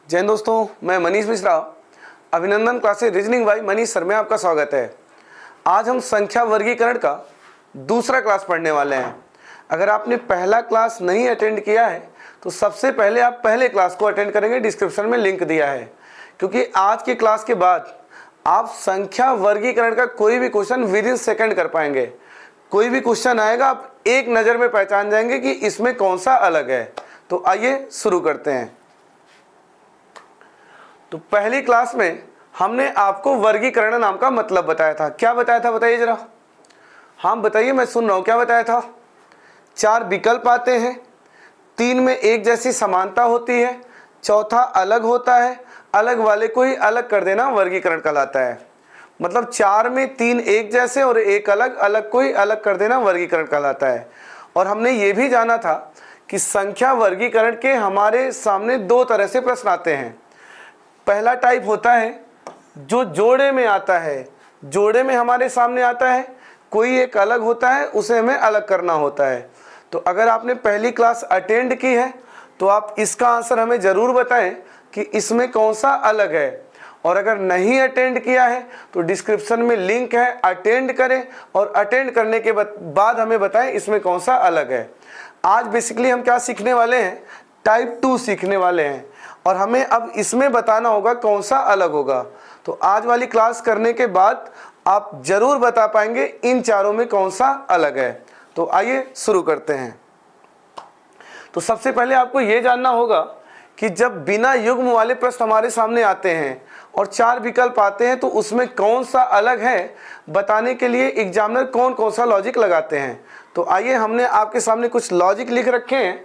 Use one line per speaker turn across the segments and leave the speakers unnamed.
जय हिंद दोस्तों, मैं मनीष मिश्रा। अभिनंदन classes reasoning bye Manish sir में आपका स्वागत है। आज हम संख्या वर्गीकरण का दूसरा क्लास पढ़ने वाले हैं। अगर आपने पहला क्लास नहीं अटेंड किया है तो सबसे पहले आप पहले क्लास को अटेंड करेंगे, डिस्क्रिप्शन में लिंक दिया है, क्योंकि आज की क्लास के बाद आप संख्या वर्गीकरण का कोई भी क्वेश्चन विद इन सेकेंड कर पाएंगे। कोई भी क्वेश्चन आएगा आप एक नज़र में पहचान जाएंगे कि इसमें कौन सा अलग है। तो आइए शुरू करते हैं। तो पहली क्लास में हमने आपको वर्गीकरण नाम का मतलब बताया था। क्या बताया था बताइए जरा। हाँ बताइए, मैं सुन रहा हूँ। क्या बताया था? 4 विकल्प आते हैं, 3 में एक जैसी समानता होती है, चौथा अलग होता है, अलग वाले को ही अलग कर देना वर्गीकरण कहलाता है। मतलब 4 में 3 एक जैसे और एक अलग, अलग को ही अलग कर देना वर्गीकरण कहलाता है। और हमने ये भी जाना था कि संख्या वर्गीकरण के हमारे सामने 2 तरह से प्रश्न आते हैं। पहला टाइप होता है जो जोड़े में आता है। जोड़े में हमारे सामने आता है, कोई एक अलग होता है, उसे हमें अलग करना होता है। तो अगर आपने पहली क्लास अटेंड की है तो आप इसका आंसर हमें ज़रूर बताएं कि इसमें कौन सा अलग है। और अगर नहीं अटेंड किया है तो डिस्क्रिप्शन में लिंक है, अटेंड करें और अटेंड करने के बाद हमें बताएं इसमें कौन सा अलग है। आज बेसिकली हम क्या सीखने वाले हैं? टाइप 2 सीखने वाले हैं और हमें अब इसमें बताना होगा कौन सा अलग होगा। तो आज वाली क्लास करने के बाद आप जरूर बता पाएंगे इन चारों में कौन सा अलग है। तो आइए शुरू करते हैं। तो सबसे पहले आपको ये जानना होगा कि जब बिना युग्म वाले प्रश्न हमारे सामने आते हैं और 4 विकल्प आते हैं तो उसमें कौन सा अलग है बताने के लिए एग्जामिनर कौन कौन सा लॉजिक लगाते हैं। तो आइए, हमने आपके सामने कुछ लॉजिक लिख रखे हैं।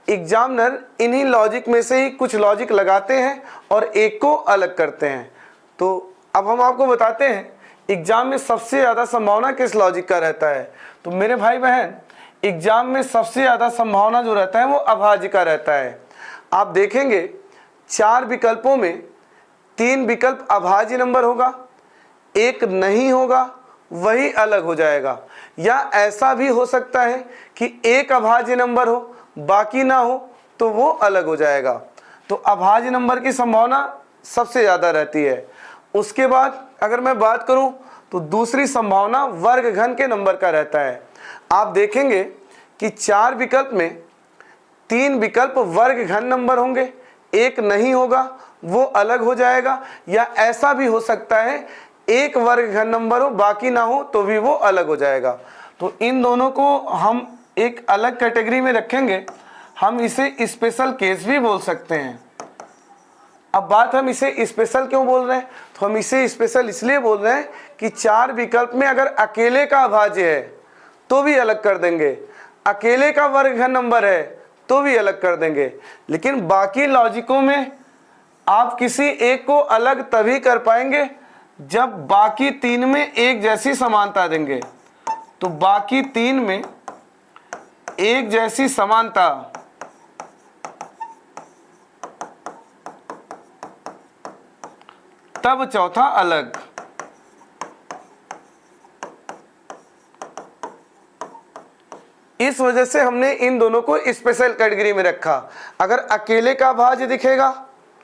एग्जामिनर इन्हीं लॉजिक में से ही कुछ लॉजिक लगाते हैं और एक को अलग करते हैं। तो अब हम आपको बताते हैं एग्जाम में सबसे ज़्यादा संभावना किस लॉजिक का रहता है। तो मेरे भाई बहन, एग्जाम में सबसे ज़्यादा संभावना जो रहता है वो अभाज्य का रहता है। आप देखेंगे 4 विकल्पों में 3 विकल्प अभाज्य नंबर होगा, एक नहीं होगा, वही अलग हो जाएगा। या ऐसा भी हो सकता है कि एक अभाज्य नंबर हो, बाकी ना हो, तो वो अलग हो जाएगा। तो अभाज्य नंबर की संभावना सबसे ज़्यादा रहती है। उसके बाद अगर मैं बात करूं तो दूसरी संभावना वर्गघन के नंबर का रहता है। आप देखेंगे कि 4 विकल्प में 3 विकल्प वर्गघन नंबर होंगे, एक नहीं होगा, वो अलग हो जाएगा। या ऐसा भी हो सकता है एक वर्गघन नंबर हो, बाकी ना हो, तो भी वो अलग हो जाएगा। तो इन दोनों को हम एक अलग कैटेगरी में रखेंगे। हम इसे स्पेशल केस भी बोल सकते हैं। अब बात, हम इसे स्पेशल क्यों बोल रहे हैं? तो हम इसे स्पेशल इसलिए बोल रहे हैं कि 4 विकल्प में अगर अकेले का अभाज्य है तो भी अलग कर देंगे, अकेले का वर्गघन नंबर है तो भी अलग कर देंगे। लेकिन बाकी लॉजिकों में आप किसी एक को अलग तभी कर पाएंगे जब बाकी 3 में एक जैसी समानता देंगे। तो बाकी 3 में एक जैसी समानता तब चौथा अलग। इस वजह से हमने इन दोनों को स्पेशल कैटेगरी में रखा। अगर अकेले का भाज्य दिखेगा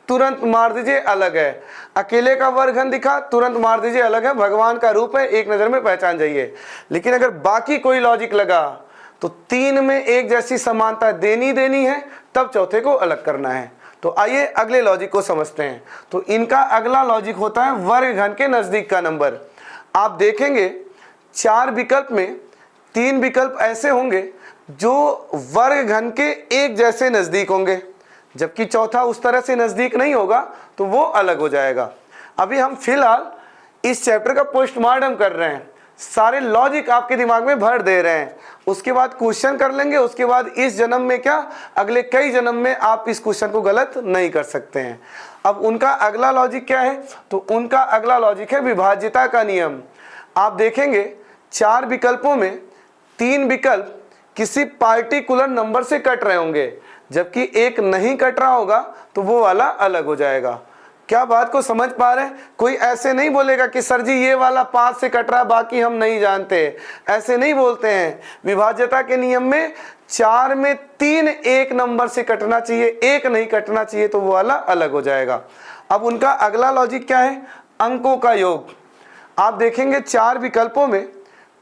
तुरंत मार दीजिए अलग है, अकेले का वर्गघन दिखा तुरंत मार दीजिए अलग है, भगवान का रूप है, एक नज़र में पहचान जाइए। लेकिन अगर बाकी कोई लॉजिक लगा तो 3 में एक जैसी समानता देनी है, तब चौथे को अलग करना है। तो आइए अगले लॉजिक को समझते हैं। तो इनका अगला लॉजिक होता है वर्गघन के नज़दीक का नंबर। आप देखेंगे 4 विकल्प में 3 विकल्प ऐसे होंगे जो वर्गघन के एक जैसे नज़दीक होंगे, जबकि चौथा उस तरह से नज़दीक नहीं होगा, तो वो अलग हो जाएगा। अभी हम फिलहाल इस चैप्टर का पोस्टमार्टम कर रहे हैं, सारे लॉजिक आपके दिमाग में भर दे रहे हैं। उसके बाद क्वेश्चन कर लेंगे। उसके बाद इस जन्म में क्या, अगले कई जन्म में आप इस क्वेश्चन को गलत नहीं कर सकते हैं। अब उनका अगला लॉजिक क्या है? तो उनका अगला लॉजिक है विभाज्यता का नियम। आप देखेंगे 4 विकल्पों में 3 विकल्प किसी पार्टिकुलर नंबर से कट रहे होंगे, जबकि एक नहीं कट रहा होगा, तो वो वाला अलग हो जाएगा। क्या बात को समझ पा रहे हैं? कोई ऐसे नहीं बोलेगा कि सर जी ये वाला 5 से कट रहा है बाकी हम नहीं जानते, ऐसे नहीं बोलते हैं। विभाज्यता के नियम में 4 में 3 एक नंबर से कटना चाहिए, एक नहीं कटना चाहिए, तो वो वाला अलग हो जाएगा। अब उनका अगला लॉजिक क्या है? अंकों का योग। आप देखेंगे 4 विकल्पों में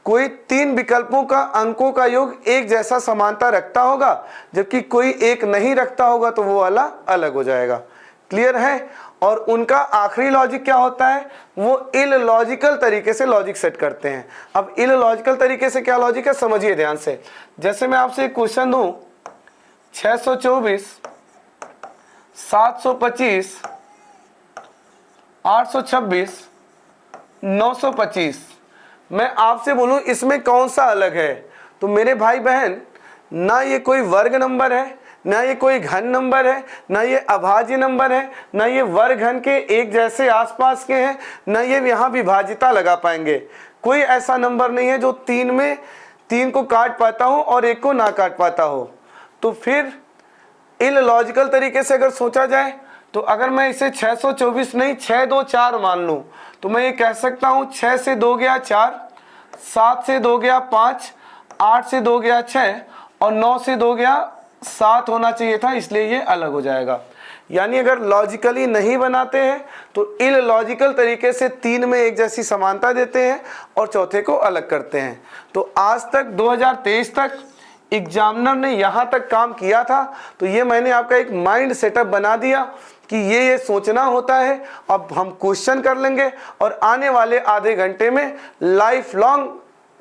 कोई 3 विकल्पों का अंकों का योग एक जैसा समानता रखता होगा, जबकि कोई एक नहीं रखता होगा, तो वो वाला अलग हो जाएगा। क्लियर है? और उनका आखिरी लॉजिक क्या होता है? वो इलॉजिकल तरीके से लॉजिक सेट करते हैं। अब इलॉजिकल तरीके से क्या लॉजिक है, समझिए ध्यान से। जैसे मैं आपसे एक क्वेश्चन दूं, 624, 725, 826, 925, मैं आपसे बोलूं इसमें कौन सा अलग है, तो मेरे भाई बहन, ना ये कोई वर्ग नंबर है, ना ये कोई घन नंबर है, ना ये अभाज्य नंबर है, ना ये वर्ग घन के एक जैसे आसपास के हैं, ना ये यहाँ विभाजिता लगा पाएंगे। कोई ऐसा नंबर नहीं है जो 3 में 3 को काट पाता हो और एक को ना काट पाता हो। तो फिर इलॉजिकल तरीके से अगर सोचा जाए, तो अगर मैं इसे 624 नहीं 6 2 4 मान लूँ, तो मैं ये कह सकता हूँ 6 से 2 गया 4, 7 से 2 गया 5, 8 से 2 गया 6 और 9 से 2 गया 7 होना चाहिए था, इसलिए ये अलग हो जाएगा। यानी अगर लॉजिकली नहीं बनाते हैं तो इलॉजिकल तरीके से 3 में एक जैसी समानता देते हैं और चौथे को अलग करते हैं। तो आज तक 2023 तक एग्जामिनर ने यहाँ तक काम किया था, तो ये मैंने आपका एक माइंड सेटअप बना दिया कि ये सोचना होता है। अब हम क्वेश्चन कर लेंगे और आने वाले आधे घंटे में लाइफ लॉन्ग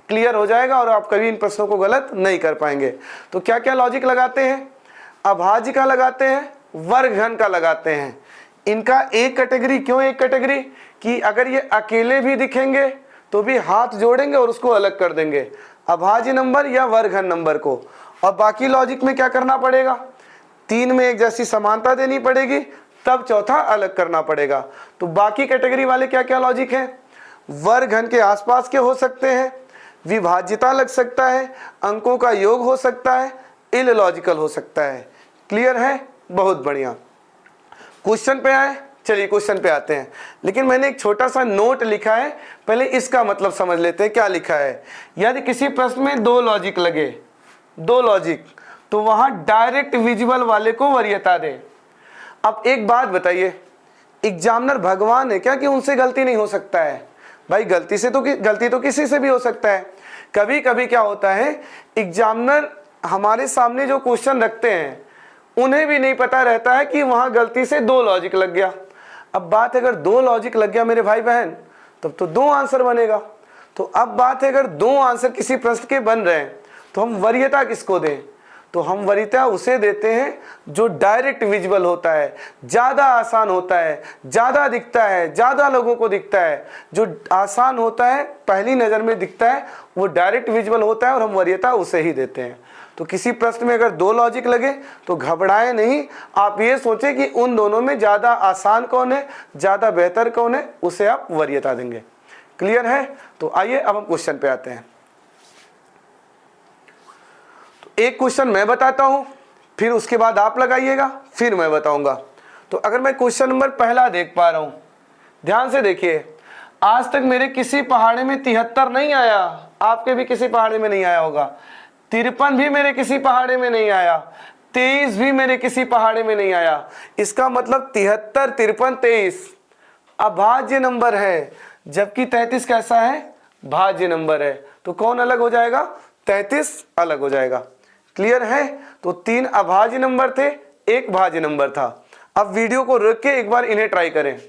क्लियर हो जाएगा और आप कभी इन प्रश्नों को गलत नहीं कर पाएंगे। तो क्या क्या लॉजिक लगाते हैं? अभाज्य का लगाते हैं, वर्ग घन का लगाते हैं। इनका एक कैटेगरी, क्यों एक कैटेगरी? कि अगर ये अकेले भी दिखेंगे तो भी हाथ जोड़ेंगे और उसको अलग कर देंगे, अभाज्य नंबर या वर्ग घन नंबर को। और बाकी लॉजिक में क्या करना पड़ेगा? 3 में एक जैसी समानता देनी पड़ेगी, तब चौथा अलग करना पड़ेगा। तो बाकी कैटेगरी वाले क्या क्या लॉजिक है? वर्ग घन के आसपास के हो सकते हैं, विभाज्यता लग सकता है, अंकों का योग हो सकता है, इलॉजिकल हो सकता है। क्लियर है? बहुत बढ़िया। क्वेश्चन पे आए, चलिए क्वेश्चन पे आते हैं। लेकिन मैंने एक छोटा सा नोट लिखा है, पहले इसका मतलब समझ लेते हैं क्या लिखा है। यदि किसी प्रश्न में 2 लॉजिक लगे, 2 लॉजिक, तो वहां डायरेक्ट विजुअल वाले को वरीयता दे। अब एक बात बताइए, एग्जामिनर भगवान है क्या कि उनसे गलती नहीं हो सकता है? भाई गलती तो किसी से भी हो सकता है। कभी कभी क्या होता है, एग्जामिनर हमारे सामने जो क्वेश्चन रखते हैं उन्हें भी नहीं पता रहता है कि वहां गलती से 2 लॉजिक लग गया। अब बात है अगर 2 लॉजिक लग गया मेरे भाई बहन, तब तो 2 आंसर बनेगा। तो अब बात है अगर 2 आंसर किसी प्रश्न के बन रहे हैं तो हम वरीयता किसको दें? तो हम वरीयता उसे देते हैं जो डायरेक्ट विजुअल होता है, ज़्यादा आसान होता है, ज़्यादा दिखता है, ज़्यादा लोगों को दिखता है। जो आसान होता है, पहली नज़र में दिखता है, वो डायरेक्ट विजुअल होता है और हम वरीयता उसे ही देते हैं। तो किसी प्रश्न में अगर 2 लॉजिक लगे तो घबराए नहीं, आप ये सोचें कि उन दोनों में ज़्यादा आसान कौन है, ज़्यादा बेहतर कौन है, उसे आप वरीयता देंगे। क्लियर है? तो आइए अब हम क्वेश्चन पे आते हैं। एक क्वेश्चन मैं बताता हूं, फिर उसके बाद आप लगाइएगा, फिर मैं बताऊंगा। तो अगर मैं क्वेश्चन नंबर पहला देख पा रहा हूं, ध्यान से देखिए। आज तक मेरे किसी पहाड़े में 73 नहीं आया, आपके भी किसी पहाड़े में नहीं आया होगा। 53 भी मेरे किसी पहाड़े में नहीं आया, 23 भी मेरे किसी पहाड़े में नहीं आया। इसका मतलब 73, 53, 23 अभाज्य नंबर है, जबकि 33 कैसा है? भाज्य नंबर है। तो कौन अलग हो जाएगा? 33 अलग हो जाएगा। क्लियर है? तो 3 अभाज्य नंबर थे, 1 भाज्य नंबर था। अब वीडियो को रोक के एक बार इन्हें ट्राई करें।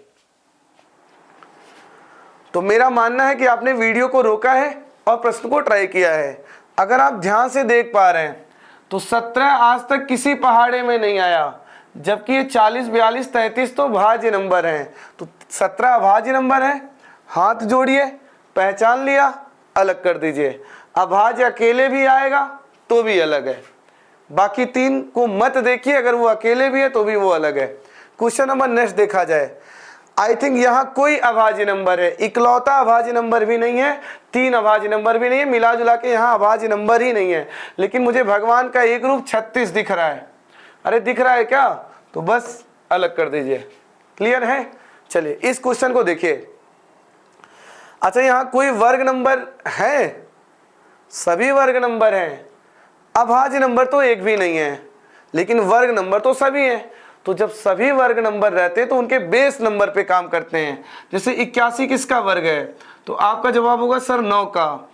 तो मेरा मानना है कि आपने वीडियो को रोका है और प्रश्न को ट्राई किया है। अगर आप ध्यान से देख पा रहे हैं तो 17 आज तक किसी पहाड़े में नहीं आया, जबकि ये 40, 42, 33 तो भाज्य नंबर हैं। तो 17 अभाज्य नंबर है। हाथ जोड़िए, पहचान लिया, अलग कर दीजिए। अभाज्य अकेले भी आएगा तो भी अलग है, बाकी 3 को मत देखिए, अगर वो अकेले भी है तो भी वो अलग है। क्वेश्चन नंबर नेक्स्ट देखा जाए। आई थिंक यहाँ कोई अभाज्य नंबर है, इकलौता अभाज्य नंबर भी नहीं है, 3 अभाज्य नंबर भी नहीं है, मिला जुला के यहाँ अभाज्य नंबर ही नहीं है। लेकिन मुझे भगवान का एक रूप 36 दिख रहा है। अरे दिख रहा है क्या? तो बस अलग कर दीजिए। क्लियर है? चलिए इस क्वेश्चन को देखिए। अच्छा यहाँ कोई वर्ग नंबर है? सभी वर्ग नंबर हैं। अभाज्य नंबर तो एक भी नहीं है, लेकिन वर्ग नंबर तो सभी हैं। तो जब सभी वर्ग नंबर रहते हैं तो उनके बेस नंबर पे काम करते हैं। जैसे 81 किसका वर्ग है? तो आपका जवाब होगा सर 9 का।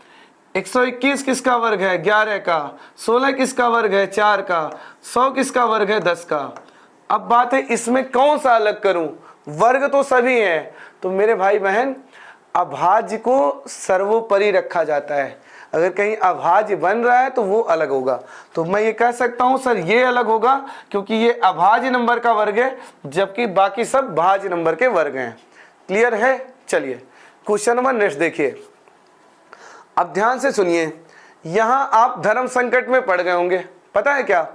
121 किसका वर्ग है? 11 का। 16 किसका वर्ग है? 4 का। 100 किसका वर्ग है? 10 का। अब बात है इसमें कौन सा अलग करूं? वर्ग तो सभी हैं। तो मेरे भाई बहन अभाज्य को सर्वोपरि रखा जाता है। अगर कहीं अभाज्य बन रहा है तो वो अलग होगा। तो मैं ये कह सकता हूं सर ये अलग होगा क्योंकि ये अभाज्य नंबर का वर्ग है, जबकि बाकी सब भाज्य नंबर के वर्ग हैं। क्लियर है? चलिए क्वेश्चन नंबर नेक्स्ट देखिए। अब ध्यान से सुनिए, यहां आप धर्म संकट में पड़ गए होंगे। पता है क्या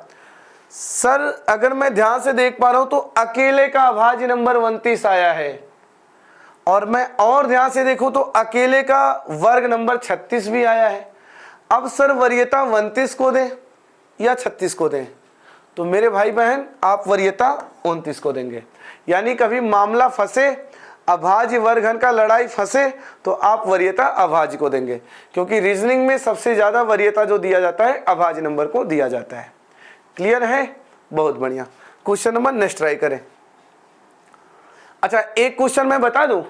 सर, अगर मैं ध्यान से देख पा रहा हूं तो अकेले का अभाज्य नंबर 29 आया है, और मैं और ध्यान से देखूं तो अकेले का वर्ग नंबर 36 भी आया है। अब सर वरीयता 29 को दें या 36 को दें? तो मेरे भाई बहन आप वरीयता 29 को देंगे। यानी कभी मामला फंसे, अभाज्य वर्गघन का लड़ाई फंसे, तो आप वरीयता अभाज्य को देंगे, क्योंकि रीजनिंग में सबसे ज्यादा वरीयता जो दिया जाता है अभाज्य नंबर को दिया जाता है। क्लियर है? बहुत बढ़िया। क्वेश्चन नंबर नेक्स्ट ट्राई करें। अच्छा एक क्वेश्चन मैं बता दूं,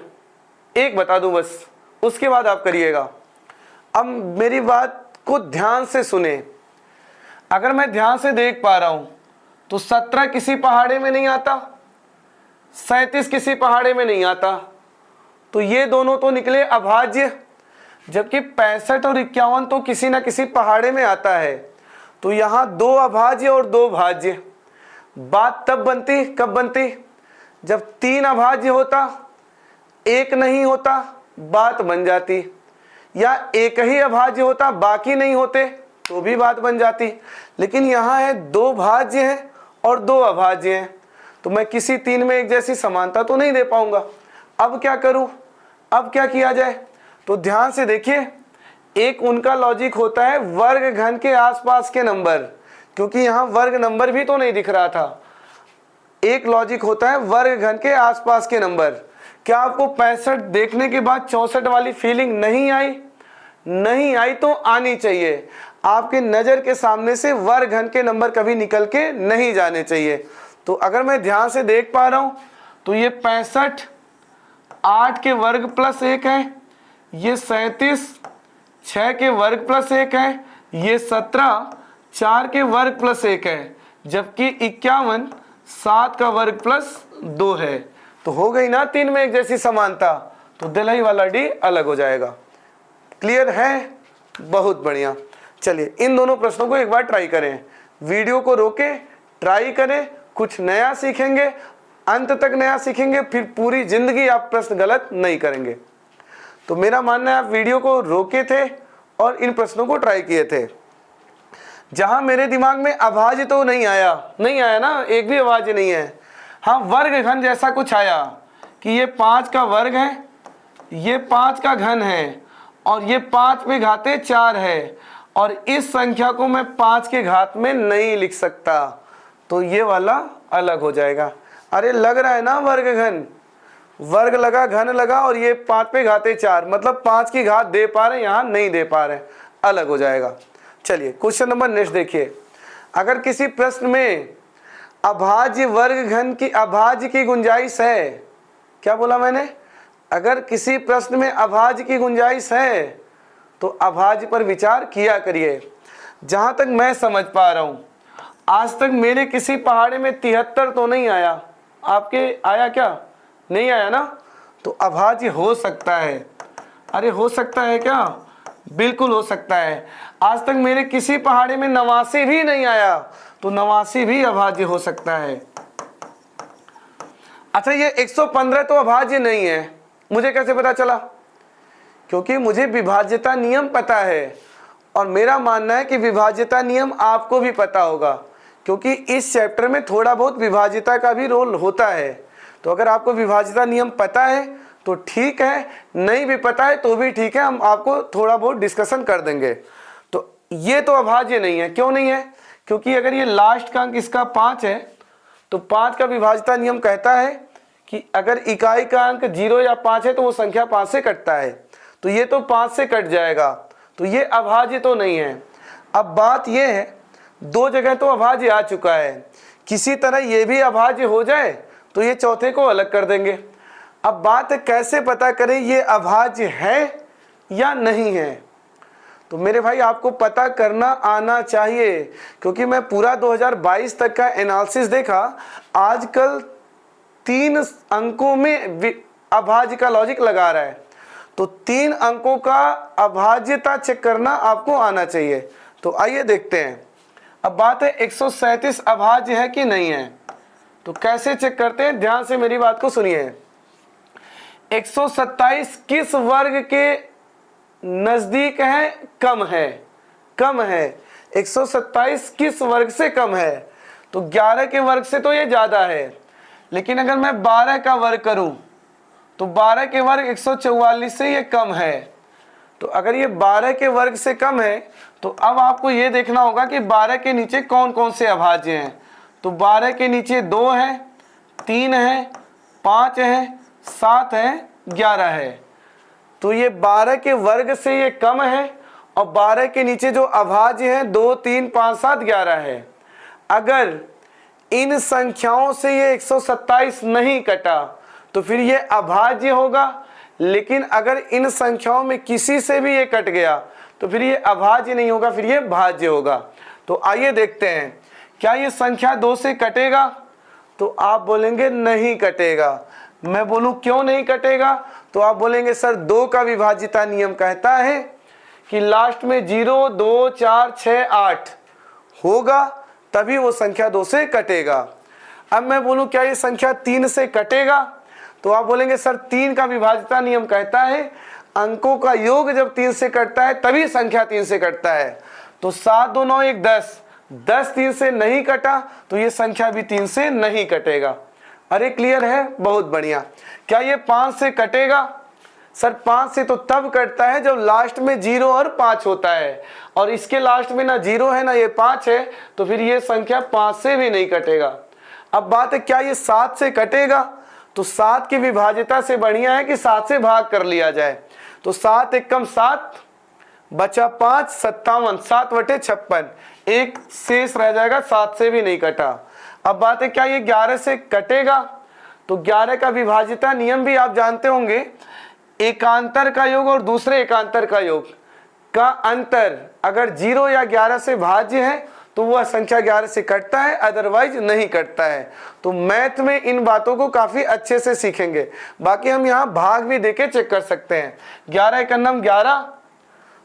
एक बता दूं बस, उसके बाद आप करिएगा। अब मेरी बात को ध्यान से सुने। अगर मैं ध्यान से देख पा रहा हूं तो 17 किसी पहाड़े में नहीं आता, 37 किसी पहाड़े में नहीं आता, तो ये दोनों तो निकले अभाज्य, जबकि 65 और 51 तो किसी ना किसी पहाड़े में आता है। तो यहां 2 अभाज्य और 2 भाज्य। बात तब बनती, कब बनती? जब 3 अभाज्य होता, 1 नहीं होता, बात बन जाती। या एक ही अभाज्य होता, बाकी नहीं होते, तो भी बात बन जाती। लेकिन यहां है 2 भाज्य हैं और 2 अभाज्य हैं, तो मैं किसी 3 में एक जैसी समानता तो नहीं दे पाऊंगा। अब क्या करूं? अब क्या किया जाए? तो ध्यान से देखिए, एक उनका लॉजिक होता है वर्ग घन के आसपास के नंबर, क्योंकि यहां वर्ग नंबर भी तो नहीं दिख रहा था। एक लॉजिक होता है वर्ग घन के आसपास के नंबर। क्या आपको 65 देखने के बाद 64 वाली फीलिंग नहीं आई? नहीं आई तो आनी चाहिए। आपके नजर के सामने से वर्ग घन के नंबर कभी निकल के नहीं जाने चाहिए। तो अगर मैं ध्यान से देख पा रहा हूं तो ये 65 8 के वर्ग प्लस 1 है, ये 37 6 के वर्ग प्लस 1 है, ये 17 4 के वर्ग प्लस 1 है, जबकि 51 7 का वर्ग प्लस 2 है। तो हो गई ना 3 में एक जैसी समानता, तो दिलाई वाला डी अलग हो जाएगा। क्लियर है? बहुत बढ़िया। चलिए इन दोनों प्रश्नों को एक बार ट्राई करें, वीडियो को रोके ट्राई करें, कुछ नया सीखेंगे, अंत तक नया सीखेंगे, फिर पूरी जिंदगी आप प्रश्न गलत नहीं करेंगे। तो मेरा मानना है आप वीडियो को रोके थे और इन प्रश्नों को ट्राई किए थे। जहां मेरे दिमाग में अभाज्य तो नहीं आया ना, एक भी अभाज्य नहीं है। हाँ वर्ग घन जैसा कुछ आया कि ये 5 का वर्ग है, ये 5 का घन है, और ये 5 पे घाते 4 है, और इस संख्या को मैं 5 के घात में नहीं लिख सकता, तो ये वाला अलग हो जाएगा। अरे लग रहा है ना वर्ग घन, वर्ग लगा घन लगा और ये 5 पे घाते 4, मतलब 5 की घात दे पा रहे, यहाँ नहीं दे पा रहे, अलग हो जाएगा। चलिए क्वेश्चन नंबर नेक्स्ट देखिए। अगर किसी प्रश्न में अभाज्य वर्ग घन की अभाज्य की गुंजाइश है, क्या बोला मैंने? अगर किसी प्रश्न में अभाज्य की गुंजाइश है तो अभाज्य पर विचार किया करिए। जहां तक मैं समझ पा रहा हूं आज तक मेरे किसी पहाड़े में 73 तो नहीं आया, आपके आया क्या? नहीं आया ना, तो अभाज्य हो सकता है। अरे हो सकता है क्या? बिल्कुल हो सकता है। आज तक मेरे किसी पहाड़े में 89 भी नहीं आया, तो 89 भी अभाज्य हो सकता है। अच्छा ये 115 तो अभाज्य नहीं है, मुझे कैसे पता चला? क्योंकि मुझे विभाज्यता नियम पता है, और मेरा मानना है कि विभाज्यता नियम आपको भी पता होगा, क्योंकि इस चैप्टर में थोड़ा बहुत विभाज्यता का भी रोल होता है। तो अगर आपको विभाज्यता नियम पता है तो ठीक है, नहीं भी पता है तो भी ठीक है, हम आपको थोड़ा बहुत डिस्कशन कर देंगे। तो ये तो अभाज्य नहीं है। क्यों नहीं है? क्योंकि अगर ये लास्ट का अंक इसका 5 है तो 5 का विभाज्यता नियम कहता है कि अगर इकाई का अंक 0 या 5 है तो वो संख्या 5 से कटता है, तो ये तो 5 से कट जाएगा, तो ये अभाज्य तो नहीं है। अब बात ये है, दो जगह तो अभाज्य आ चुका है, किसी तरह ये भी अभाज्य हो जाए तो ये चौथे को अलग कर देंगे। अब बात है कैसे पता करें ये अभाज्य है या नहीं है। तो मेरे भाई आपको पता करना आना चाहिए, क्योंकि मैं पूरा 2022 तक का एनालिसिस देखा, आजकल 3 अंकों में अभाज्य का लॉजिक लगा रहा है, तो 3 अंकों का अभाज्यता चेक करना आपको आना चाहिए। तो आइए देखते हैं। अब बात है 137 अभाज्य है कि नहीं है, तो कैसे चेक करते हैं, ध्यान से मेरी बात को सुनिए। 127 किस वर्ग के नजदीक है, कम है, कम है। 127 किस वर्ग से कम है, तो 11 के वर्ग से तो ये ज्यादा है, लेकिन अगर मैं 12 का वर्ग करूं तो 12 के वर्ग 144 से ये कम है। तो अगर ये 12 के वर्ग से कम है तो अब आपको ये देखना होगा कि 12 के नीचे कौन कौन से अभाज्य हैं। तो 12 के नीचे 2 है, 3 है, 5 है, 7 है, 11 है। तो ये 12 के वर्ग से ये कम है, और 12 के नीचे जो अभाज्य हैं 2, 3, 5, 7, 11 है। अगर इन संख्याओं से ये 127 नहीं कटा तो फिर ये अभाज्य होगा, लेकिन अगर इन संख्याओं में किसी से भी ये कट गया तो फिर ये अभाज्य नहीं होगा, फिर ये भाज्य होगा। तो आइए देखते हैं, क्या ये संख्या 2 से कटेगा, तो आप बोलेंगे नहीं कटेगा। मैं बोलूं क्यों नहीं कटेगा, तो आप बोलेंगे सर 2 का विभाज्यता नियम कहता है कि लास्ट में 0, 2, 4, 6, 8 होगा, तभी वो संख्या 2 से कटेगा। अब मैं बोलूं क्या ये संख्या 3 से कटेगा, तो आप बोलेंगे सर 3 का विभाज्यता नियम कहता है अंकों का योग जब 3 से कटता है तभी संख्या 3 से कटता है। तो 7, 2, 9, 1, 10, 10 3 से नहीं कटा तो ये संख्या भी 3 से नहीं कटेगा। अरे क्लियर है, बहुत बढ़िया। क्या ये 5 से कटेगा, सर 5 से तो तब कटता है जब लास्ट में 0 और 5 होता है, और इसके लास्ट में ना 0 है ना ये 5 है, तो फिर ये संख्या 5 से भी नहीं कटेगा। अब बात है क्या ये 7 से कटेगा, तो 7 की विभाज्यता से बढ़िया है कि 7 से भाग कर लिया जाए। तो 7 एकम 7 बचा 5, 57, 7 बटे 56, एक शेष रह जाएगा, 7 से भी नहीं कटा। अब बात है क्या ये 11 से कटेगा, तो 11 का विभाज्यता नियम भी आप जानते होंगे, एकांतर का योग और दूसरे एकांतर का योग का अंतर अगर 0 या 11 से भाज्य है तो वह संख्या 11 से कटता है, अदरवाइज नहीं कटता है। तो मैथ में इन बातों को काफी अच्छे से सीखेंगे। बाकी हम यहाँ भाग भी देके चेक कर सकते हैं। 11 एकन्नम 11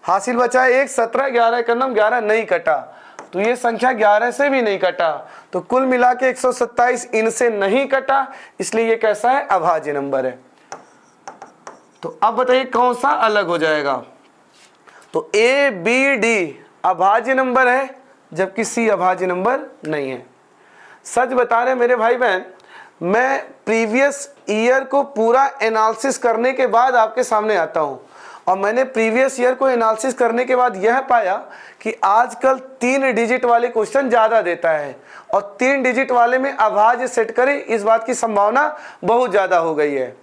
हासिल बचा है 1, 17, 11 एकन्नम 11 नहीं कटा, तो ये संख्या 11 से भी नहीं कटा, तो कुल मिला के 127 इनसे नहीं कटा, इसलिए ये कैसा है, अभाज्य नंबर है। तो अब बताइए कौन सा अलग हो जाएगा, तो ए बी डी अभाज्य नंबर है जबकि सी अभाज्य नंबर नहीं है। सच बता रहे मेरे भाई बहन, मैं प्रीवियस ईयर को पूरा एनालिसिस करने के बाद आपके सामने आता हूं, और मैंने प्रीवियस ईयर को एनालिसिस करने के बाद यह पाया कि आजकल 3 डिजिट वाले क्वेश्चन ज़्यादा देता है, और 3 डिजिट वाले में अभाज्य सेट करें इस बात की संभावना बहुत ज़्यादा हो गई है।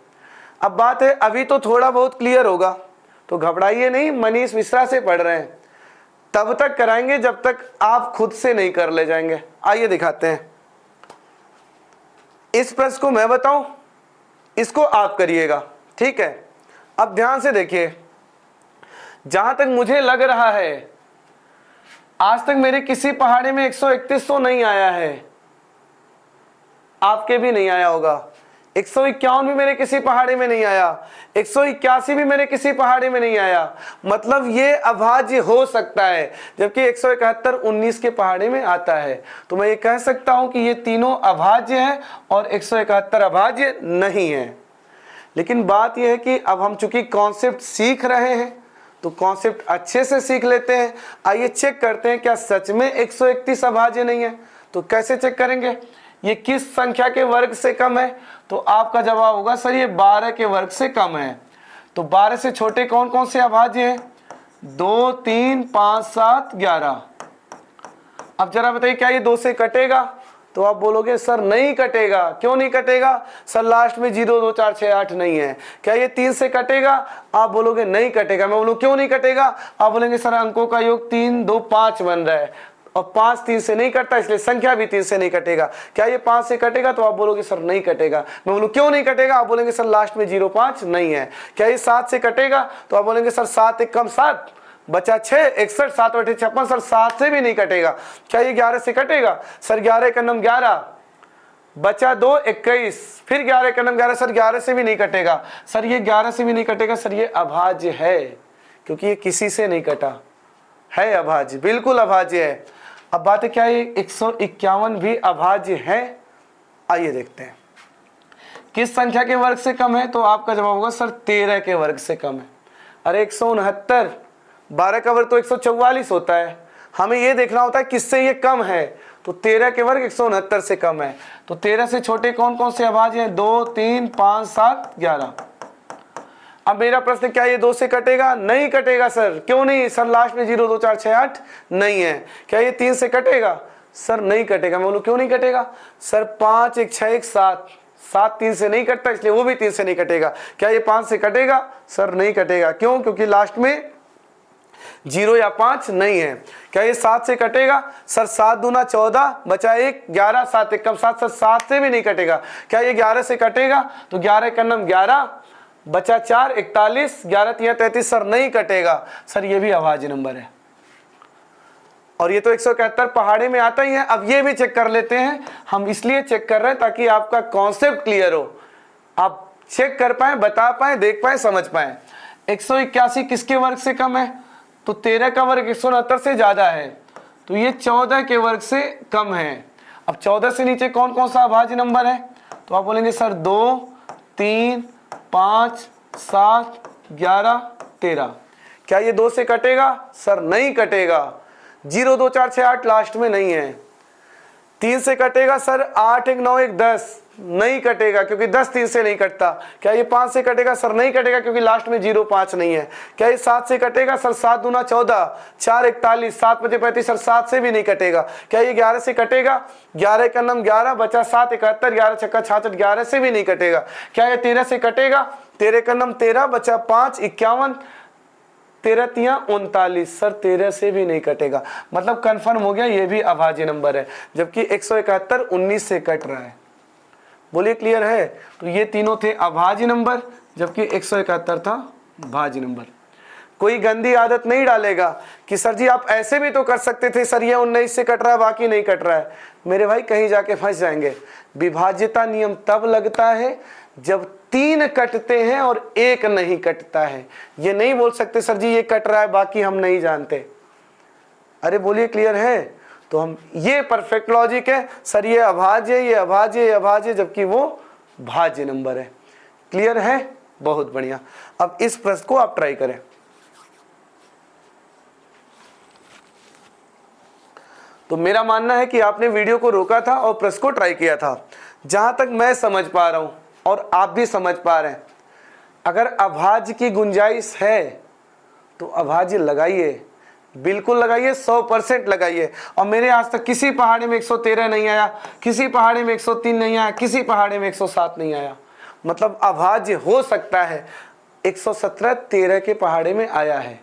अब बात है अभी तो थोड़ा बहुत क्लियर होगा, तो घबराइए नहीं, मनीष मिश्रा से पढ़ रहे हैं, तब तक कराएंगे जब तक आप खुद से नहीं कर ले जाएंगे। आइए दिखाते हैं। इस प्रश्न को मैं बताऊं, इसको आप करिएगा, ठीक है। अब ध्यान से देखिए, जहां तक मुझे लग रहा है आज तक मेरे किसी पहाड़े में 131 तो नहीं आया है, आपके भी नहीं आया होगा। 151 भी मेरे किसी पहाड़ी में नहीं आया, 181 भी मेरे किसी पहाड़ी में नहीं आया, मतलब ये अभाज्य हो सकता है, जबकि 171 19 के पहाड़ी में आता है। तो मैं ये कह सकता हूं कि ये तीनों अभाज्य हैं और 171 अभाज्य नहीं है। लेकिन बात यह है कि अब हम चूंकि कॉन्सेप्ट सीख रहे हैं तो कॉन्सेप्ट अच्छे से सीख लेते हैं। आइए चेक करते हैं क्या सच में 131 अभाज्य नहीं है। तो कैसे चेक करेंगे, ये किस संख्या के वर्ग से कम है, तो आपका जवाब होगा सर ये 12 के वर्ग से कम है। तो 12 से छोटे कौन कौन से अभाज्य हैं, 2, 3, 5, 7, 11। अब जरा बताइए क्या ये 2 से कटेगा, तो आप बोलोगे सर नहीं कटेगा। क्यों नहीं कटेगा? सर लास्ट में 0 2 4 6 8 नहीं है। क्या ये 3 से कटेगा? आप बोलोगे नहीं कटेगा। मैं बोलूँ क्यों नहीं कटेगा? आप बोलेंगे सर अंकों का योग 3 2 5 बन रहा है और 5 3 से नहीं कटता, इसलिए संख्या भी 3 से नहीं कटेगा। क्या ये 5 से कटेगा? तो आप बोलोगे सर नहीं कटेगा। मैं बोलूँ क्यों नहीं कटेगा? आप बोलेंगे सर लास्ट में 0 5 नहीं है। क्या ये 7 से कटेगा? तो आप बोलेंगे सर 7 एक कम 7 बचा 6 61 7 8 56। सर 7 से भी नहीं कटेगा। क्या ये 11 से कटेगा? सर 11 का नम 11 बचा 2 21 फिर 11 का नम 11। सर 11 से भी नहीं कटेगा। सर ये 11 से भी नहीं कटेगा। सर ये अभाज्य है, क्योंकि ये किसी से नहीं कटा है, अभाज्य, बिल्कुल अभाज्य है। अब बात है क्या ये 151 भी अभाज्य है? आइए देखते हैं किस संख्या के वर्ग से कम है। तो आपका जवाब होगा सर 13 के वर्ग से कम है। अरे 169 12 का वर्ग तो 144 होता है, हमें ये देखना होता है किससे ये कम है। तो 13 के वर्ग 169 से कम है। तो 13 से छोटे कौन कौन से अभाज्य हैं? 2 3 5 7 11। अब मेरा प्रश्न क्या ये 2 से कटेगा? नहीं कटेगा। सर क्यों नहीं? सर लास्ट में 0 2 4 6 8 नहीं है। क्या ये 3 से कटेगा? सर नहीं कटेगा। मैं बोलूँ क्यों नहीं कटेगा? सर 5 1 6 1 7 7 3 से नहीं कटता, इसलिए वो भी 3 से नहीं कटेगा। क्या ये 5 से कटेगा? सर नहीं कटेगा। क्यों? क्योंकि लास्ट में 0 या 5 नहीं है। क्या ये 7 से कटेगा? सर 7 दूना 14 बचा 1 11 7 1 कम 7। सर 7 से भी नहीं कटेगा। क्या ये 11 से कटेगा? तो 11 का नम 11 बचा 4 41 11 3 33। सर नहीं कटेगा। सर ये भी अभाज्य नंबर है। और ये तो 171 पहाड़े में आता ही है। अब ये भी चेक कर लेते हैं। हम इसलिए चेक कर रहे हैं ताकि आपका कॉन्सेप्ट क्लियर हो, आप चेक कर पाए, बता पाए, देख पाए, समझ पाए। 181 किसके वर्ग से कम है? तो 13 का वर्ग 169 से ज्यादा है, तो ये 14 के वर्ग से कम है। अब 14 से नीचे कौन कौन सा अभाज्य नंबर है? तो आप बोलेंगे सर 2 3 5 7 11 13। क्या ये 2 से कटेगा? सर नहीं कटेगा। 0 2 4 6 8 लास्ट में नहीं है। 3 से कटेगा? सर 8 1 9 1 10 नहीं कटेगा, क्योंकि 10 3 से नहीं कटता। क्या ये 5 से कटेगा? सर नहीं कटेगा, क्योंकि लास्ट में 0 5 नहीं है। क्या ये 7 से कटेगा? सर 7 दूना 14 4 41 7 5 35। सर 7 से भी नहीं कटेगा। क्या ये 11 से कटेगा? 11 का नम 11 बचा 7 71 11 छक्का 66 11 से भी नहीं कटेगा। क्या ये 13 से कटेगा? 13 का नम 13 बचा 5 51 13 3 39। सर 13 से भी नहीं कटेगा। मतलब कंफर्म हो गया ये भी अभाज्य नंबर है, जबकि 171 19 से कट रहा है। बोलिए क्लियर है? तो ये तीनों थे अभाज्य नंबर, जबकि 171 था भाज्य नंबर। कोई गंदी आदत नहीं डालेगा कि सर जी आप ऐसे भी तो कर सकते थे, सर ये 19 से कट रहा है बाकी नहीं कट रहा है। मेरे भाई कहीं जाके फंस जाएंगे। विभाज्यता नियम तब लगता है जब 3 कटते हैं और 1 नहीं कटता है। ये नहीं बोल सकते सर जी ये कट रहा है बाकी हम नहीं जानते। अरे बोलिए क्लियर है? तो हम ये परफेक्ट लॉजिक है। सर ये अभाज्य, ये अभाज्य, ये अभाज्य, जबकि वो भाज्य नंबर है। क्लियर है? बहुत बढ़िया। अब इस प्रश्न को आप ट्राई करें। तो मेरा मानना है कि आपने वीडियो को रोका था और प्रश्न को ट्राई किया था। जहां तक मैं समझ पा रहा हूं और आप भी समझ पा रहे हैं, अगर अभाज्य की गुंजाइश है तो अभाज्य लगाइए, बिल्कुल लगाइए, 100% लगाइए। और मेरे आज तक किसी पहाड़े में 113 नहीं आया, किसी पहाड़े में 103 नहीं आया, किसी पहाड़े में 107 नहीं आया। मतलब अभाज्य हो सकता है। 117 13 के पहाड़े में आया है,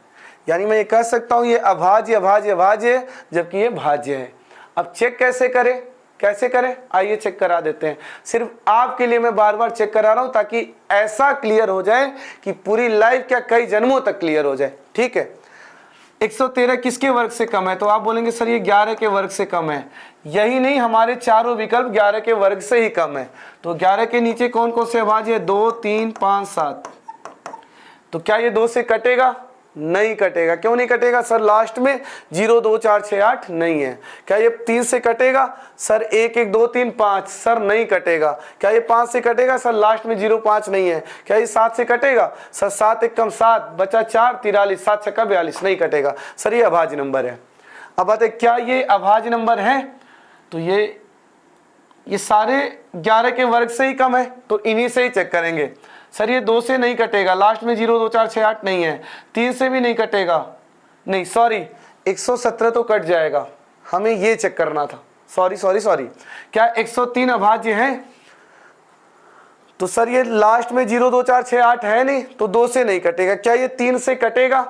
यानी मैं ये कह सकता हूं ये अभाज्य अभाज्य अभाज्य है, जबकि ये भाज्य है। अब चेक कैसे करें? कैसे करें? आइए चेक करा देते हैं। सिर्फ आपके लिए मैं बार बार चेक करा रहा हूं ताकि ऐसा क्लियर हो जाए कि पूरी लाइफ क्या कई जन्मों तक क्लियर हो जाए। ठीक है, 113 किसके वर्ग से कम है? तो आप बोलेंगे सर ये 11 के वर्ग से कम है। यही नहीं, हमारे चारों विकल्प 11 के वर्ग से ही कम है। तो 11 के नीचे कौन कौन से अभाज्य है? 2 3 5 7। तो क्या ये 2 से कटेगा? नहीं कटेगा। क्यों नहीं कटेगा? सर लास्ट में 0 2 4 6 8 नहीं है। क्या ये 3 से कटेगा? सर 1 1 2 3 5। सर नहीं कटेगा। क्या ये 5 से कटेगा? सर लास्ट में 0 5 नहीं है। क्या ये 7 से कटेगा? सर 7 1 कम 7 बचा 4 43 7 छक्का 42। नहीं कटेगा। सर ये अभाज्य नंबर है। अब बात है क्या ये अभाज्य नंबर है? तो ये सारे 11 के वर्ग से ही कम है, तो इन्हीं से ही चेक करेंगे। सर ये 2 से नहीं कटेगा, लास्ट में 0 2 4 6 8 नहीं है। 3 से भी नहीं कटेगा, नहीं सॉरी 117 तो कट जाएगा, हमें ये चेक करना था। सॉरी, क्या 103 अभाज्य है? तो सर ये लास्ट में 0 2 4 6 8 है नहीं, तो 2 से नहीं कटेगा। क्या ये 3 से कटेगा?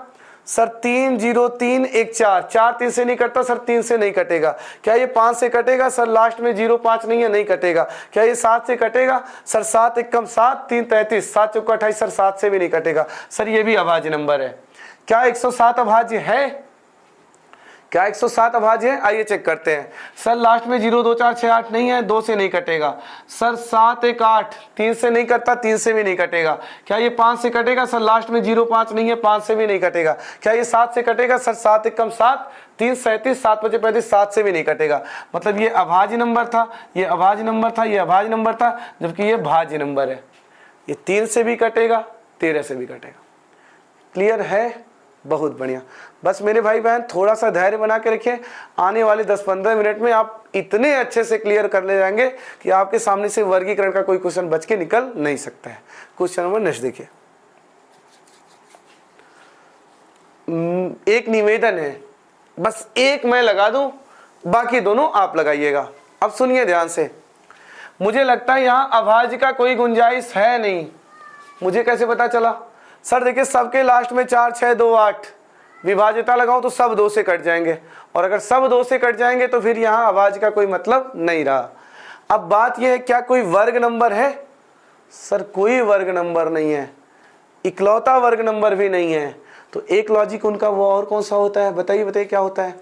सर 3 0 3 1 4, 4 3 से नहीं कटता सर, 3 से नहीं कटेगा। क्या ये 5 से कटेगा? सर लास्ट में 0 5 नहीं है, नहीं कटेगा। क्या ये 7 से कटेगा? सर 7 1 कम 7 3 33, 7 चौका 28, सर 7 से भी नहीं कटेगा। सर ये भी अभाज्य नंबर है। क्या 107 अभाज्य है? क्या 107 अभाज्य है? आइए चेक करते हैं। सर लास्ट में 0 2 4 6 8 नहीं है, 2 से नहीं कटेगा। सर 7 1 8, 3 से नहीं कटता, 3 से भी नहीं कटेगा। क्या ये 5 से कटेगा? सर लास्ट में 0 5 नहीं है, 5 से भी नहीं कटेगा। क्या ये 7 से कटेगा? सर 7 1 कम 7 3 37, 7 5 35, 7 से भी नहीं कटेगा। मतलब ये अभाज्य नंबर था, ये अभाज्य नंबर था, ये अभाज्य नंबर था, जबकि ये भाज्य नंबर है। ये 3 से भी कटेगा, 13 से भी कटेगा। क्लियर है? बहुत बढ़िया। बस मेरे भाई बहन थोड़ा सा धैर्य बना के रखिए, आने वाले 10-15 मिनट में आप इतने अच्छे से क्लियर कर ले जाएंगे कि आपके सामने से वर्गीकरण का कोई क्वेश्चन बच के निकल नहीं सकता है। क्वेश्चन नंबर नेक्स्ट देखिए। एक निवेदन है, बस एक मैं लगा दूं, बाकी दोनों आप लगाइएगा। अब सुनिए ध्यान से। मुझे लगता है यहाँ अभाज्य का कोई गुंजाइश है नहीं। मुझे कैसे पता चला? सर देखिए, सबके लास्ट में 4 6 2 8, विभाज्यता लगाऊं तो सब 2 से कट जाएंगे, और अगर सब 2 से कट जाएंगे तो फिर यहाँ अभाज्य का कोई मतलब नहीं रहा। अब बात यह है, क्या कोई वर्ग नंबर है? सर कोई वर्ग नंबर नहीं है, इकलौता वर्ग नंबर भी नहीं है। तो एक लॉजिक उनका वो और कौन सा होता है? बताइए क्या होता है?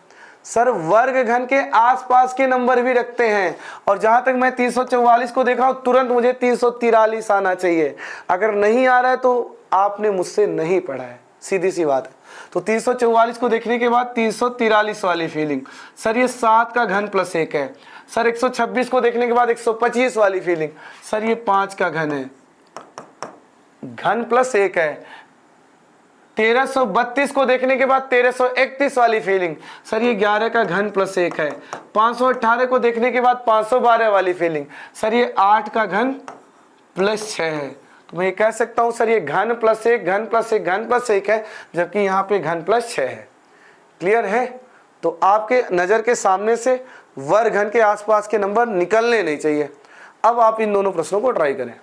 सर वर्ग घन के आसपास के नंबर भी रखते हैं, और जहां तक मैं 344 को देखा हूं, तुरंत मुझे 343 आना चाहिए। अगर नहीं आ रहा है तो आपने मुझसे नहीं पढ़ा है, सीधी सी बात है। तो 344 को देखने के बाद 343 वाली फीलिंग, सर ये 7 का घन प्लस 1 है। सर 126 को देखने के बाद 125 वाली फीलिंग, सर ये 5 का घन है, घन प्लस 1 है। 1332 को देखने के बाद 1331 वाली फीलिंग, सर ये 11 का घन प्लस 1 है। 518 को देखने के बाद 512 वाली फीलिंग, सर ये 8 का घन प्लस 6 है। तो मैं ये कह सकता हूं सर ये घन प्लस 1 घन प्लस 1 घन प्लस 1 है, जबकि यहाँ पे घन प्लस 6 है। क्लियर है? तो आपके नज़र के सामने से वर्ग घन के आसपास के नंबर निकलने नहीं चाहिए। अब आप इन दोनों प्रश्नों को ट्राई करें।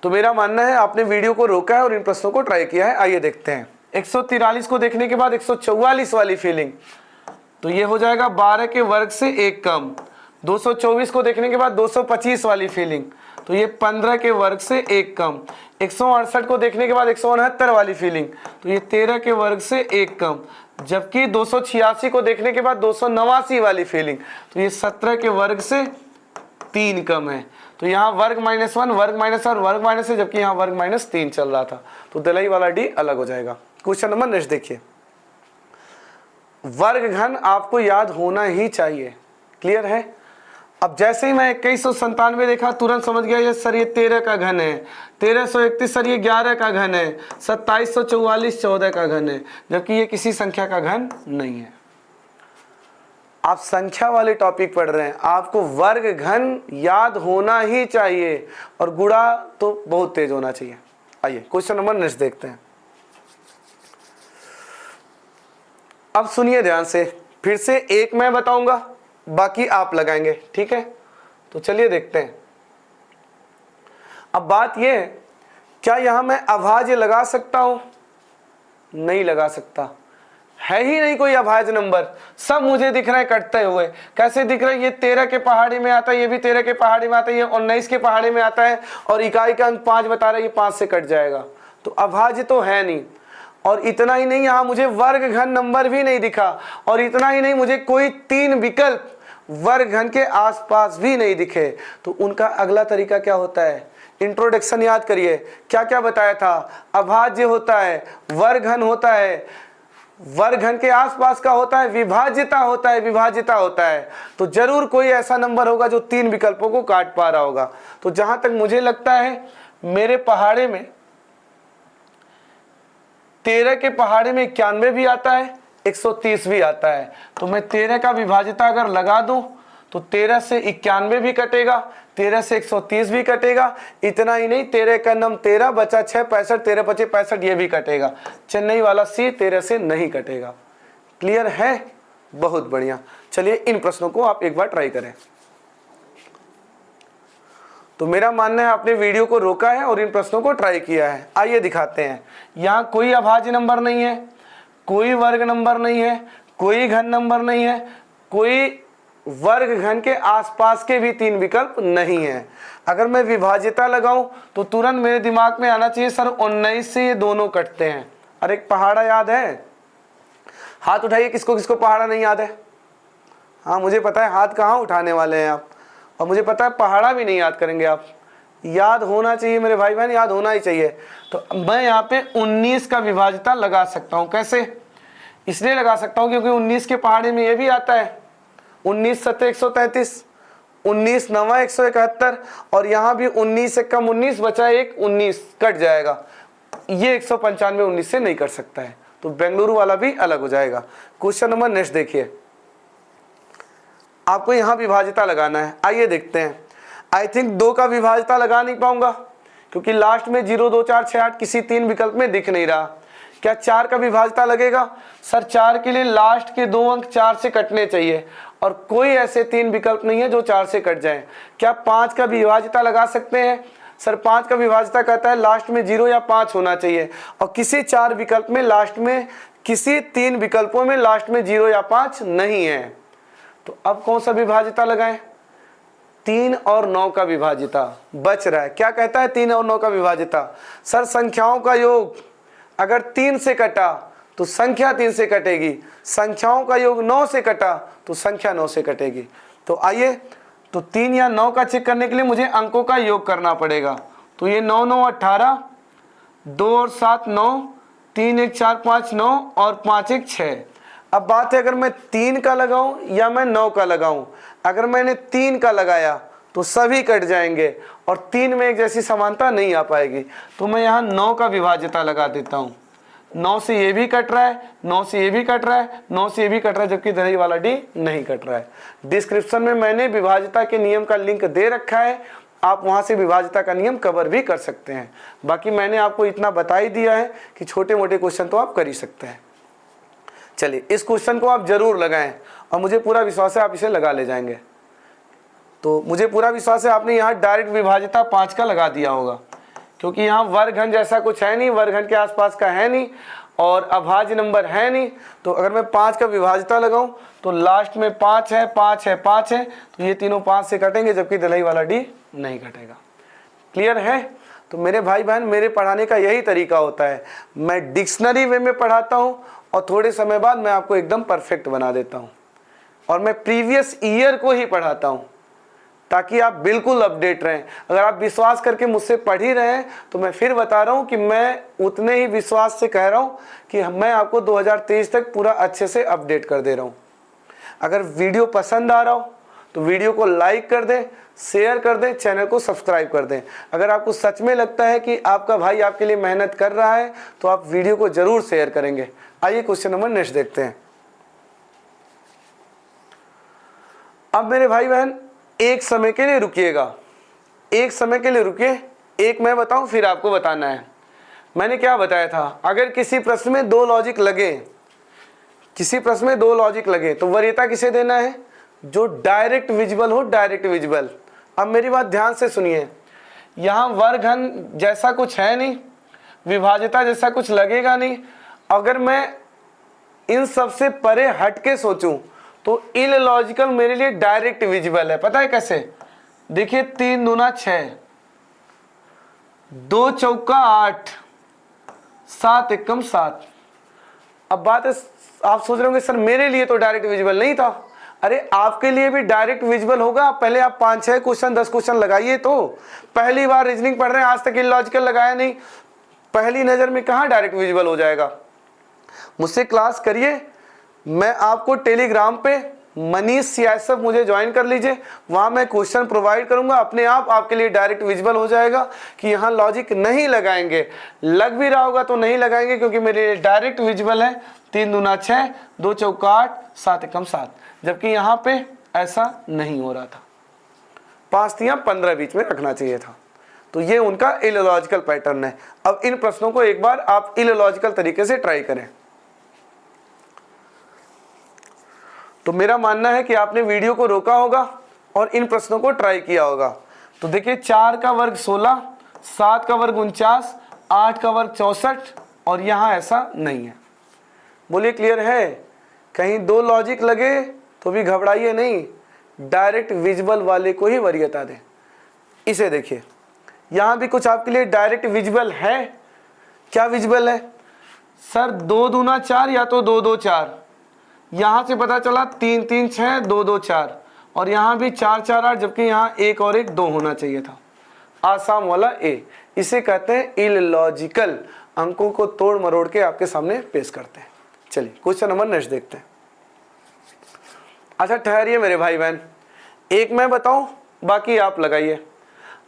तो मेरा मानना है आपने वीडियो को रोका है और इन प्रश्नों को ट्राई किया है। आइए देखते हैं। 143 को देखने के बाद 144 वाली फीलिंग, तो ये हो जाएगा 12 के वर्ग से 1 कम। 224 को देखने के बाद 225 वाली फीलिंग, तो ये 15 के वर्ग से 1 कम। 168 को देखने के बाद 169 वाली फीलिंग, तो ये 13 के वर्ग से 1 कम। जबकि 286 को देखने के बाद 289 वाली फीलिंग, तो ये 17 के वर्ग से 3 कम है। तो यहाँ वर्ग -1 वर्ग माइनस और वर्ग माइनस है, जबकि यहाँ वर्ग -3 चल रहा था। तो दिलाई वाला डी अलग हो जाएगा। क्वेश्चन नंबर नेक्स्ट देखिए। वर्ग घन आपको याद होना ही चाहिए। क्लियर है? अब जैसे ही मैं 2197 देखा, तुरंत समझ गया ये सर ये 13 का घन है। 1331 सर ये 11 का घन है। 2744 14 का घन है, जबकि ये किसी संख्या का घन नहीं है। आप संख्या वाले टॉपिक पढ़ रहे हैं, आपको वर्ग घन याद होना ही चाहिए, और गुणा तो बहुत तेज होना चाहिए। आइए क्वेश्चन नंबर नेक्स्ट देखते हैं। अब सुनिए ध्यान से, फिर से एक मैं बताऊंगा, बाकी आप लगाएंगे। ठीक है? तो चलिए देखते हैं। अब बात यह है, क्या यहां मैं अभाज्य लगा सकता हूं? नहीं लगा सकता, है ही नहीं कोई अभाज्य नंबर। सब मुझे दिख रहा है कटते हुए। कैसे दिख रहा है? ये 13 के पहाड़ी में आता है, ये भी 13 के पहाड़ी में आता है, ये 19 के पहाड़ी में आता है, और इकाई का अंक 5 बता रहा है, ये 5 से कट जाएगा। तो अभाज्य तो है नहीं। और इतना ही नहीं, यहाँ मुझे वर्ग घन नंबर भी नहीं दिखा, और इतना ही नहीं, मुझे कोई 3 विकल्प वर्ग घन के आसपास भी नहीं दिखे। तो उनका अगला तरीका क्या होता है? इंट्रोडक्शन याद करिए, क्या क्या बताया था? अभाज्य होता है, वर्ग घन होता है, वर्ग घन के आसपास का होता है, विभाज्यता होता है, विभाज्यता होता है। तो जरूर कोई ऐसा नंबर होगा जो 3 विकल्पों को काट पा रहा होगा। तो जहां तक मुझे लगता है, मेरे पहाड़े में 13 के पहाड़े में 91 भी आता है, 130 भी आता है। तो मैं 13 का विभाज्यता अगर लगा दूं तो 13 से 91 भी कटेगा, 13 से 130 भी कटेगा। इतना ही नहीं, 13 का नम 13 बचा 6 65, 13 25 65 ये भी कटेगा। चेन्नई वाला सी 13 से नहीं कटेगा। क्लियर है? बहुत बढ़िया। चलिए इन प्रश्नों को आप एक बार ट्राई करें। तो मेरा मानना है आपने वीडियो को रोका है और इन प्रश्नों को ट्राई किया है। आइए दिखाते हैं। यहाँ कोई अभाज्य नंबर नहीं है, कोई वर्ग नंबर नहीं है, कोई घन नंबर नहीं है, कोई वर्ग घन के आसपास के भी 3 विकल्प नहीं है। अगर मैं विभाज्यता लगाऊं तो तुरंत मेरे दिमाग में आना चाहिए सर 19 से ये दोनों कटते हैं। अरे एक पहाड़ा याद है? हाथ उठाइए किसको किसको पहाड़ा नहीं याद है। हाँ मुझे पता है हाथ कहाँ उठाने वाले हैं आप, और मुझे पता है पहाड़ा भी नहीं याद करेंगे आप। याद होना चाहिए मेरे भाई बहन, याद होना ही चाहिए। तो मैं यहाँ पे 19 का विभाज्यता लगा सकता हूँ। कैसे? इसलिए लगा सकता हूँ क्योंकि 19 के पहाड़े में ये भी आता है 19 7 133, 19 9 171, और यहाँ भी 19 से कम 19 बचा एक 19 कट जाएगा। ये 195 19 से नहीं कट सकता है, तो बेंगलुरु वाला भी अलग हो जाएगा। क्वेश्चन नंबर नेक्स्ट देखिए, आपको यहाँ विभाज्यता लगाना है। आइए देखते हैं। आई थिंक 2 का विभाज्यता लगा नहीं पाऊंगा क्योंकि लास्ट में 0 2 4 6 8 किसी 3 विकल्प में दिख नहीं रहा। क्या 4 का विभाज्यता लगेगा? सर 4 के लिए लास्ट के 2 अंक 4 से कटने चाहिए और कोई ऐसे 3 विकल्प नहीं है जो 4 से कट जाएं। क्या 5 का विभाज्यता लगा सकते हैं? सर 5 का विभाज्यता कहता है लास्ट में 0 या 5 होना चाहिए, और किसी 4 विकल्प में लास्ट में, किसी 3 विकल्पों में लास्ट में 0 या 5 नहीं है। तो अब कौन सा विभाज्यता लगाएं? 3 और 9 का विभाज्यता बच रहा है। क्या कहता है 3 और 9 का विभाज्यता? सर संख्याओं का योग अगर 3 से कटा तो संख्या 3 से कटेगी, संख्याओं का योग 9 से कटा तो संख्या 9 से कटेगी। तो आइए, तो 3 या 9 का चेक करने के लिए मुझे अंकों का योग करना पड़ेगा। तो ये 9 9 18, 2 और 7 9, 3 1 4 5 9 और 5 1 6। अब बात है अगर मैं 3 का लगाऊं या मैं 9 का लगाऊं। अगर मैंने 3 का लगाया तो सभी कट जाएंगे और 3 में एक जैसी समानता नहीं आ पाएगी। तो मैं यहाँ 9 का विभाज्यता लगा देता हूँ। 9 से ये भी कट रहा है, 9 से ये भी कट रहा है, 9 से ये भी कट रहा है, जबकि दही वाला डी नहीं कट रहा है। डिस्क्रिप्शन में मैंने विभाज्यता के नियम का लिंक दे रखा है, आप वहाँ से विभाज्यता का नियम कवर भी कर सकते हैं। बाकी मैंने आपको इतना बता ही दिया है कि छोटे मोटे क्वेश्चन तो आप कर ही सकते हैं। चलिए इस क्वेश्चन को आप जरूर लगाएं और मुझे पूरा विश्वास है आप इसे लगा ले जाएंगे। तो मुझे पूरा विश्वास है आपने यहाँ डायरेक्ट विभाज्यता 5 का लगा दिया होगा, क्योंकि यहाँ वर्गघन जैसा कुछ है नहीं, वर्गघन के आसपास का है नहीं और अभाज्य नंबर है नहीं। तो अगर मैं 5 का विभाज्यता लगाऊं तो लास्ट में 5 है, 5 है, 5 है, तो ये तीनों 5 से कटेंगे, जबकि दलई वाला डी नहीं कटेगा। क्लियर है? तो मेरे भाई बहन, मेरे पढ़ाने का यही तरीका होता है। मैं डिक्शनरी वे में पढ़ाता हूँ और थोड़े समय बाद मैं आपको एकदम परफेक्ट बना देता हूँ, और मैं प्रीवियस ईयर को ही पढ़ाता हूँ ताकि आप बिल्कुल अपडेट रहें। अगर आप विश्वास करके मुझसे पढ़ ही रहे हैं तो मैं फिर बता रहा हूँ कि मैं उतने ही विश्वास से कह रहा हूँ कि मैं आपको 2023 तक पूरा अच्छे से अपडेट कर दे रहा हूँ। अगर वीडियो पसंद आ रहा हो तो वीडियो को लाइक कर दें, शेयर कर दें, चैनल को सब्सक्राइब कर दें। अगर आपको सच में लगता है कि आपका भाई आपके लिए मेहनत कर रहा है तो आप वीडियो को जरूर शेयर करेंगे। आइए क्वेश्चन नंबर नेक्स्ट देखते हैं। अब मेरे भाई बहन एक समय के लिए रुकिएगा, एक समय के लिए रुकिए, एक मैं बताऊं फिर आपको बताना है। मैंने क्या बताया था, अगर किसी प्रश्न में 2 लॉजिक लगे, किसी प्रश्न में 2 लॉजिक लगे तो वरीयता किसे देना है? जो डायरेक्ट विजिबल हो, डायरेक्ट विजिबल। अब मेरी बात ध्यान से सुनिए, यहाँ वर्गघन जैसा कुछ है नहीं, विभाज्यता जैसा कुछ लगेगा नहीं। अगर मैं इन सबसे परे हट के सोचूं तो इलॉजिकल मेरे लिए डायरेक्ट विजिबल है। पता है कैसे? देखिए 3 दूना 6, 2 चौका 8, 7 एकम 7। अब बात है, आप सोच रहे होंगे सर मेरे लिए तो डायरेक्ट विजिबल नहीं था। अरे आपके लिए भी डायरेक्ट विजिबल होगा। पहले आप 5-6 क्वेश्चन 10 क्वेश्चन लगाइए। तो पहली बार रीजनिंग पढ़ रहे हैं, आज तक इलॉजिकल लगाया नहीं, पहली नजर में कहाँ डायरेक्ट विजिबल हो जाएगा? मुझसे क्लास करिए, मैं आपको टेलीग्राम पे मनीष सियासत मुझे ज्वाइन कर लीजिए, वहां मैं क्वेश्चन प्रोवाइड करूंगा, अपने आप आपके लिए डायरेक्ट विजिबल हो जाएगा कि यहाँ लॉजिक नहीं लगाएंगे। लग भी रहा होगा तो नहीं लगाएंगे क्योंकि मेरे लिए डायरेक्ट विजिबल है। 3 दूना 6, 2 चौका 8, 7 एकम 7, जबकि यहाँ पे ऐसा नहीं हो रहा था। 5 या 15 बीच में रखना चाहिए था। तो ये उनका इलॉजिकल पैटर्न है। अब इन प्रश्नों को एक बार आप इलॉजिकल तरीके से ट्राई करें। तो मेरा मानना है कि आपने वीडियो को रोका होगा और इन प्रश्नों को ट्राई किया होगा। तो देखिए 4 का वर्ग 16, 7 का वर्ग 49, 8 का वर्ग 64 और यहाँ ऐसा नहीं है। बोलिए क्लियर है? कहीं दो लॉजिक लगे तो भी घबराइए नहीं, डायरेक्ट विजुअल वाले को ही वरीयता दें। इसे देखिए, यहाँ भी कुछ आपके लिए डायरेक्ट विजुअल है। क्या विजुअल है सर? 2 दूना 4 या तो 2 2 4, यहाँ से पता चला 3 3 6 2 2 4 और यहाँ भी 4 4 8, जबकि यहाँ 1 और 1 2 होना चाहिए था। आसाम वाला ए, इसे कहते हैं इलॉजिकल। अंकों को तोड़ मरोड़ के आपके सामने पेश करते हैं। चलिए क्वेश्चन नंबर नेक्स्ट देखते हैं। अच्छा ठहरिए मेरे भाई बहन, एक मैं बताऊं बाकी आप लगाइए।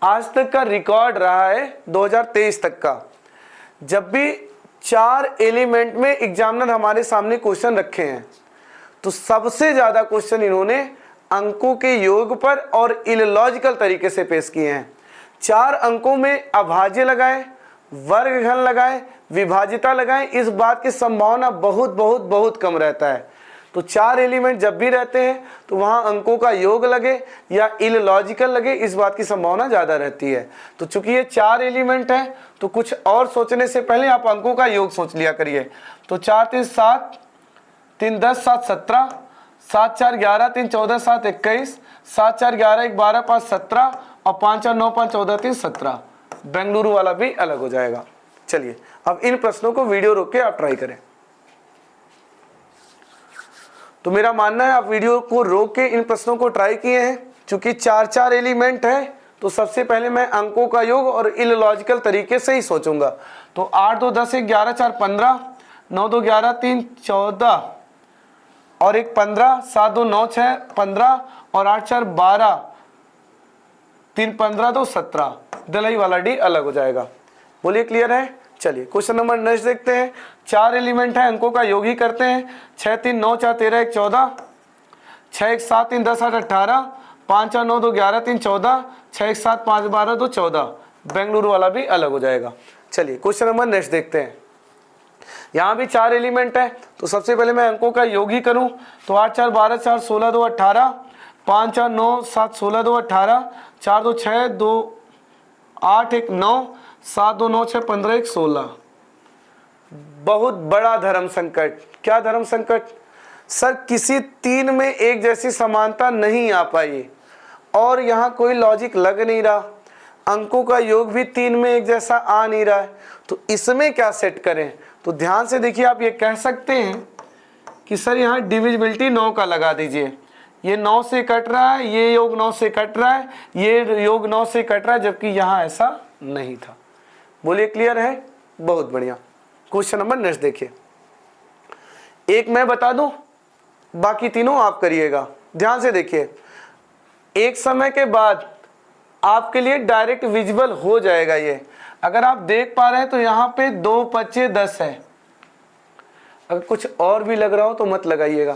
आज तक का रिकॉर्ड रहा है 2023 तक का, जब भी 4 एलिमेंट में एग्जामिनर हमारे सामने क्वेश्चन रखे हैं तो सबसे ज्यादा क्वेश्चन इन्होंने अंकों के योग पर और इलॉजिकल तरीके से पेश किए हैं। 4 अंकों में अभाज्य लगाए, वर्गघन लगाए, विभाजिता लगाए, इस बात की संभावना बहुत बहुत बहुत कम रहता है। तो 4 एलिमेंट जब भी रहते हैं तो वहां अंकों का योग लगे या इलॉजिकल लगे, इस बात की संभावना ज्यादा रहती है। तो चूंकि ये 4 एलिमेंट है तो कुछ और सोचने से पहले आप अंकों का योग सोच लिया करिए। तो 4 3 7, 3 10 7 17, 7 4 11, 3 14 7 21, 7 4 11 1 12 5 17 और 5 4 9 5 14 3 17। बेंगलुरु वाला भी अलग हो जाएगा। चलिए अब इन प्रश्नों को वीडियो रोक के आप ट्राई करें। तो मेरा मानना है आप वीडियो को रोक के इन प्रश्नों को ट्राई किए हैं। चूंकि 4 एलिमेंट है तो सबसे पहले मैं अंकों का योग और इलॉजिकल तरीके से ही सोचूंगा। तो 8 2 10 1 11 4 15, 9 2 11 3 14 और 1 15, 7 2 9 6 15 और 8 4 12, 3 15 2 17। दलाई वाला डी अलग हो जाएगा। बोलिए क्लियर है? चलिए क्वेश्चन नंबर नेक्स्ट देखते हैं। 4 एलिमेंट है, अंकों का योग ही करते हैं। 6 3 9 4 13 1 14, 6 1 7 3 10 8 18, 5 4 9 2 11 3 14, 6 1 7 5 12 2 14। बेंगलुरु वाला भी अलग हो जाएगा। चलिए क्वेश्चन नंबर नेक्स्ट देखते हैं। यहाँ भी 4 एलिमेंट है तो सबसे पहले मैं अंकों का योग ही करूँ। तो 8 4 12 4 16 2 18, 5 4 9 7 16 2 18, 4 2 6 2 8 1 9, 7 2 9 6 15 1 16। बहुत बड़ा धर्म संकट। क्या धर्म संकट? सर किसी 3 में एक जैसी समानता नहीं आ पाई और यहाँ कोई लॉजिक लग नहीं रहा, अंकों का योग भी 3 में एक जैसा आ नहीं रहा है, तो इसमें क्या सेट करें? तो ध्यान से देखिए, आप ये कह सकते हैं कि सर यहाँ डिविजिबिलिटी 9 का लगा दीजिए। ये 9 से कट रहा है, ये योग 9 से कट रहा है, ये योग 9 से कट रहा है, जबकि यहाँ ऐसा नहीं था। बोलिए क्लियर है? बहुत बढ़िया। क्वेश्चन नंबर नेक्स्ट देखिए। एक मैं बता दूं, बाकी तीनों आप करिएगा। ध्यान से देखिए, एक समय के बाद आपके लिए डायरेक्ट विजुअल हो जाएगा। ये अगर आप देख पा रहे हैं तो यहाँ पे 2 25 10 है। अगर कुछ और भी लग रहा हो तो मत लगाइएगा,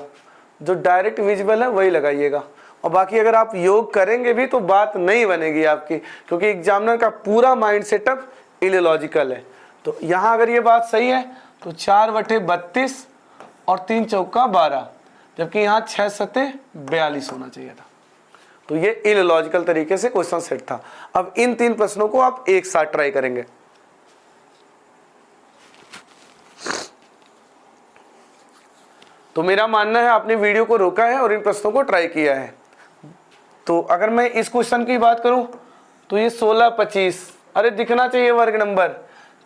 जो डायरेक्ट विजुअल है वही लगाइएगा। और बाकी अगर आप योग करेंगे भी तो बात नहीं बनेगी आपकी, क्योंकि एग्जामिनर का पूरा माइंड सेटअप इलॉजिकल है। तो यहाँ अगर ये बात सही है तो 4 बटे 32 और 3 चौका 12, जबकि यहाँ 6 सते 42 होना चाहिए था। तो ये इलॉजिकल तरीके से क्वेश्चन सेट था। अब इन 3 प्रश्नों को आप एक साथ ट्राई करेंगे। तो मेरा मानना है आपने वीडियो को रोका है और इन प्रश्नों को ट्राई किया है। तो अगर मैं इस क्वेश्चन की बात करूं तो ये 16 25, अरे दिखना चाहिए वर्ग नंबर,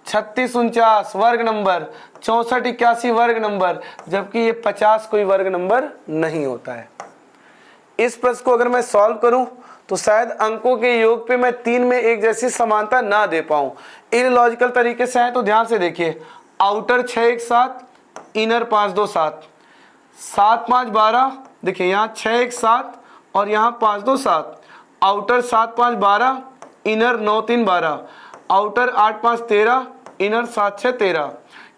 36 49 वर्ग नंबर, 64 81 वर्ग नंबर, जबकि ये 50 कोई वर्ग नंबर नहीं होता है। इस प्रश्न को अगर मैं सॉल्व करूं तो शायद अंकों के योग पे मैं 3 में एक जैसी समानता ना दे पाऊं। इलॉजिकल तरीके से है तो ध्यान से देखिए। आउटर 6 1 7, इनर 5 2 7, 7 5 12, देखिए यहाँ 6 1 7 और यहाँ 5 2 7, आउटर 7 5 12, इनर 9 3 12, आउटर 8 5 13, इनर 7 6 13,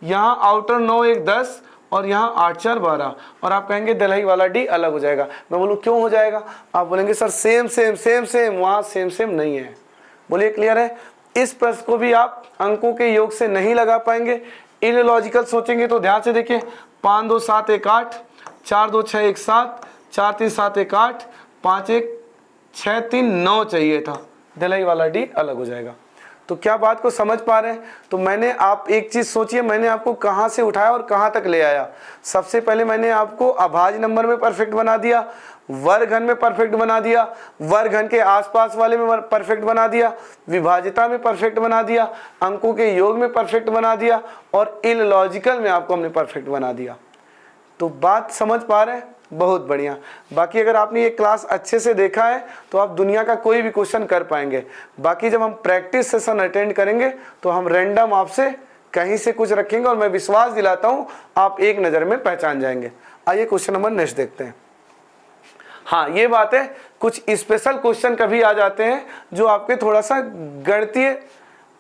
यहाँ आउटर 9 1 10 और यहाँ 8 4 12। और आप कहेंगे दलाई वाला डी अलग हो जाएगा। मैं बोलूँ क्यों हो जाएगा? आप बोलेंगे sir same same same same, वहाँ सेम सेम नहीं है। बोलिए क्लियर है? इस प्रश्न को भी आप अंकों के योग से नहीं लगा पाएंगे, इलॉजिकल सोचेंगे। तो ध्यान से देखिए, 5 2 7 1 8, 4 2 6 1 7, 4 3 7 1 8, 5 1 6 3 9 चाहिए था, दिलाई वाला डी अलग हो जाएगा। तो क्या बात को समझ पा रहे हैं? तो मैंने आप एक चीज सोचिए, मैंने आपको कहां से उठाया और कहां तक ले आया। सबसे पहले मैंने आपको अभाज्य नंबर में परफेक्ट बना दिया, वर्गघन में परफेक्ट बना दिया, वर्गघन के आसपास वाले में परफेक्ट बना दिया, विभाज्यता में परफेक्ट बना दिया, अंकों के योग में परफेक्ट बना दिया, और इलॉजिकल में आपको हमने परफेक्ट बना दिया। तो बात समझ पा रहे हैं? बहुत बढ़िया। बाकी अगर आपने ये क्लास अच्छे से देखा है तो आप दुनिया का कोई भी क्वेश्चन कर पाएंगे। बाकी जब हम प्रैक्टिस सेशन अटेंड करेंगे तो हम रैंडम आपसे कहीं से कुछ रखेंगे, और मैं विश्वास दिलाता हूं आप एक नज़र में पहचान जाएंगे। आइए क्वेश्चन नंबर नेक्स्ट देखते हैं। हाँ, ये बात है, कुछ स्पेशल क्वेश्चन कभी आ जाते हैं जो आपके थोड़ा सा गणितीय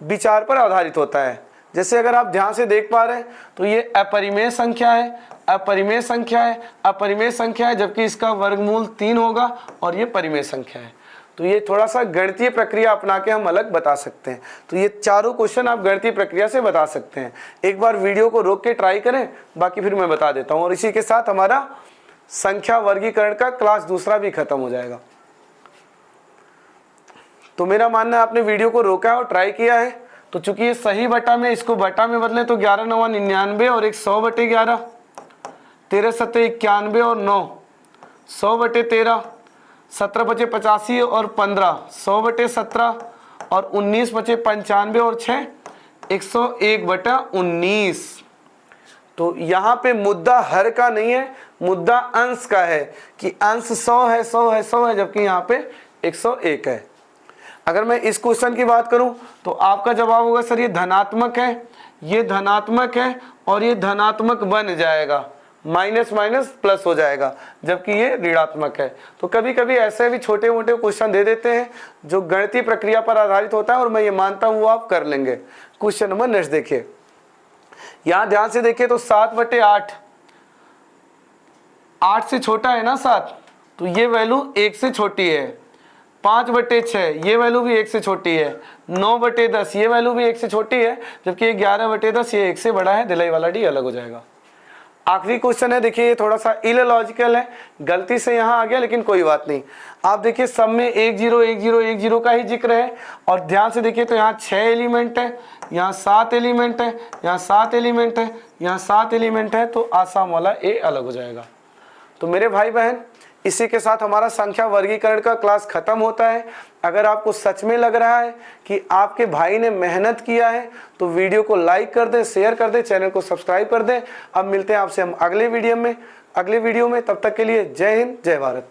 विचार पर आधारित होता है। जैसे अगर आप ध्यान से देख पा रहे हैं तो ये अपरिमेय संख्या है, अपरिमेय संख्या है, अपरिमेय संख्या है, जबकि इसका वर्गमूल 3 होगा, और ये परिमेय संख्या है। तो ये थोड़ा सा गणितीय प्रक्रिया अपना के हम अलग बता सकते हैं। तो ये चारों क्वेश्चन आप गणितीय प्रक्रिया से बता सकते हैं। एक बार वीडियो को रोक के ट्राई करें, बाकी फिर मैं बता देता हूँ, और इसी के साथ हमारा संख्या वर्गीकरण का क्लास दूसरा भी खत्म हो जाएगा। तो मेरा मानना है आपने वीडियो को रोका और ट्राई किया है। तो चूंकि ये सही बटा में, इसको बटा में बदलें तो 11 9 99 और एक 100 बटे 11, 13 7 91 और 9, 100 बटे 13, 17 बचे 85 और 15, 100 बटे 17 और 19 बचे 95 और 6, 101 बटा 19। तो यहाँ पे मुद्दा हर का नहीं है, मुद्दा अंश का है कि अंश 100 है, 100 है, 100 है, जबकि यहाँ पे 101 है। अगर मैं इस क्वेश्चन की बात करूं तो आपका जवाब होगा सर ये धनात्मक है, ये धनात्मक है, और ये धनात्मक बन जाएगा, माइनस माइनस प्लस हो जाएगा, जबकि ये ऋणात्मक है। तो कभी कभी ऐसे भी छोटे मोटे क्वेश्चन दे देते हैं जो गणितीय प्रक्रिया पर आधारित होता है, और मैं ये मानता हूं वो आप कर लेंगे। क्वेश्चन नंबर नेक्स्ट देखिए, यहां ध्यान से देखिए तो 7 बटे 8, 8 से छोटा है ना 7, तो ये वैल्यू 1 से छोटी है। 5 बटे 6 ये वैल्यू भी 1 से छोटी है। 9 बटे 10 ये वैल्यू भी 1 से छोटी है, जबकि 11 बटे 10 ये 1 से बड़ा है, दिलाई वाला डी अलग हो जाएगा। आखिरी क्वेश्चन है, देखिए ये थोड़ा सा इलॉजिकल है, गलती से यहाँ आ गया, लेकिन कोई बात नहीं। आप देखिए सब में 1 0 1 0 1 0 का ही जिक्र है, और ध्यान से देखिए तो यहाँ 6 एलिमेंट है, यहाँ 7 एलिमेंट है, यहाँ 7 एलिमेंट है, यहाँ 7 एलिमेंट है, तो आसाम वाला ए अलग हो जाएगा। तो मेरे भाई बहन, इसी के साथ हमारा संख्या वर्गीकरण का क्लास खत्म होता है। अगर आपको सच में लग रहा है कि आपके भाई ने मेहनत किया है तो वीडियो को लाइक कर दें, शेयर कर दें, चैनल को सब्सक्राइब कर दें। अब मिलते हैं आपसे हम अगले वीडियो में। तब तक के लिए जय हिंद, जय भारत।